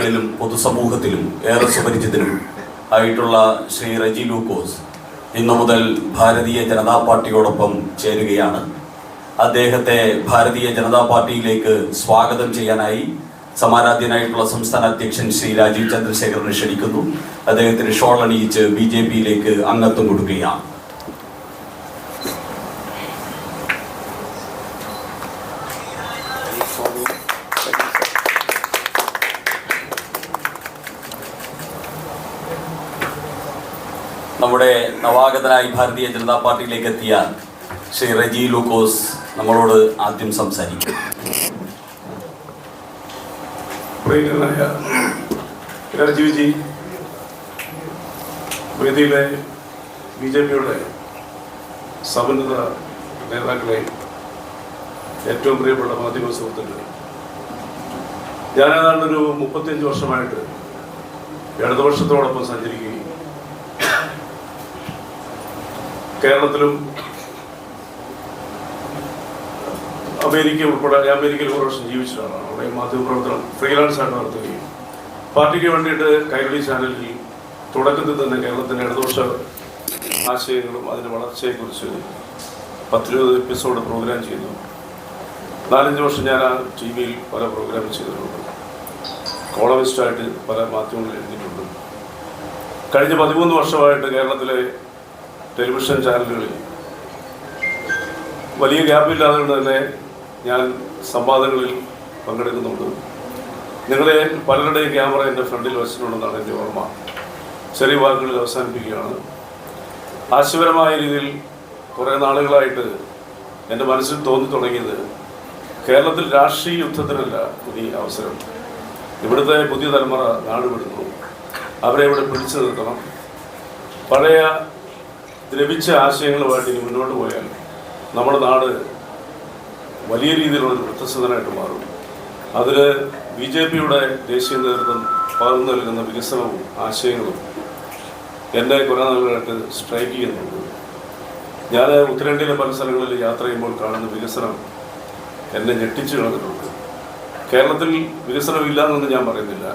ിലും പൊതുസമൂഹത്തിലും ഏറെ സുപരിചിതനും ആയിട്ടുള്ള ശ്രീ റജി ലൂക്കോസ് ഇന്നു മുതൽ ഭാരതീയ ജനതാ പാർട്ടിയോടൊപ്പം ചേരുകയാണ്. അദ്ദേഹത്തെ ഭാരതീയ ജനതാ പാർട്ടിയിലേക്ക് സ്വാഗതം ചെയ്യാനായി സമാരാധ്യനായിട്ടുള്ള സംസ്ഥാന അധ്യക്ഷൻ ശ്രീ രാജീവ് ചന്ദ്രശേഖരനെ ക്ഷണിക്കുന്നു. അദ്ദേഹത്തിന് ഷോൾ അണിയിച്ച് BJP-യിലേക്ക് അംഗത്വം കൊടുക്കുകയാണ്. നമ്മുടെ നവാഗതനായി ഭാരതീയ ജനതാ പാർട്ടിയിലേക്ക് എത്തിയ ശ്രീ റജി ലൂക്കോസ് നമ്മളോട് ആദ്യം സംസാരിക്കും. രാജീവ്ജി, വേദിയിലെ BJP-യുടെ സമന്വിത നേതാക്കളെ, ഏറ്റവും പ്രിയപ്പെട്ട മാധ്യമ സുഹൃത്തുക്കളെ, ഞാൻ ഏതാണ്ടൊരു 35 വർഷമായിട്ട് ഇടതുപക്ഷത്തോടൊപ്പം സഞ്ചരിക്കുകയും കേരളത്തിലും അമേരിക്ക ഉൾപ്പെടെ അമേരിക്കയിൽ 1 വർഷം ജീവിച്ചിട്ടാണ്. അവിടെ മാധ്യമപ്രവർത്തനം ഫ്രീലാൻസ് ആയിട്ട് നടത്തുകയും പാർട്ടിക്ക് വേണ്ടിയിട്ട് കൈരളി ചാനലിൽ തുടക്കത്തിൽ തന്നെ കേരളത്തിൻ്റെ ഇടതുപക്ഷ ആശയങ്ങളും അതിൻ്റെ വളർച്ചയെക്കുറിച്ച് 10-20 എപ്പിസോഡ് പ്രോഗ്രാം ചെയ്തു. 4-5 വർഷം ഞാൻ ആ TV-യിൽ പല പ്രോഗ്രാം ചെയ്തിട്ടുണ്ട്. കോളമിസ്റ്റായിട്ട് പല മാധ്യമങ്ങളിൽ എഴുതിയിട്ടുണ്ട്. കഴിഞ്ഞ 13 വർഷമായിട്ട് കേരളത്തിലെ ടെലിവിഷൻ ചാനലുകളിൽ വലിയ ഗ്യാപ്പില്ലാതെ തന്നെ ഞാൻ സംവാദങ്ങളിൽ പങ്കെടുക്കുന്നുണ്ട്. നിങ്ങളെ പലരുടെയും ക്യാമറ എൻ്റെ ഫ്രണ്ടിൽ വെച്ചിട്ടുണ്ടെന്നാണ് എൻ്റെ ഓർമ്മ. ചെറിയ വാക്കുകളിൽ അവസാനിപ്പിക്കുകയാണ്. ആശയപരമായ രീതിയിൽ കുറേ നാളുകളായിട്ട് എൻ്റെ മനസ്സിൽ തോന്നി തുടങ്ങിയത്, കേരളത്തിൽ രാഷ്ട്രീയ യുദ്ധത്തിനല്ല ഇനി അവസരം. ഇവിടുത്തെ പുതിയ തലമുറ നാടുവിടുന്നു. അവരെ ഇവിടെ പിടിച്ചു നിർത്തണം. പഴയ ദ്രവിച്ച ആശയങ്ങളുമായിട്ട് ഇനി മുന്നോട്ട് പോയാൽ നമ്മുടെ നാട് വലിയ രീതിയിലുള്ളൊരു വൃത്തസ്ഥനായിട്ട് മാറും. അതിൽ BJP-യുടെ ദേശീയ നേതൃത്വം പകർന്നു നൽകുന്ന വികസനവും ആശയങ്ങളും എൻ്റെ കുറേ നാളുകളായിട്ട് സ്ട്രൈക്ക് ചെയ്യുന്നുണ്ട്. ഞാൻ ഉത്തരേന്ത്യയിലെ പല സ്ഥലങ്ങളിൽ യാത്ര ചെയ്യുമ്പോൾ കാണുന്ന വികസനം എന്നെ ഞെട്ടിച്ചു കളഞ്ഞിട്ടുണ്ട്. കേരളത്തിൽ വികസനമില്ല എന്നൊന്നും ഞാൻ പറയുന്നില്ല.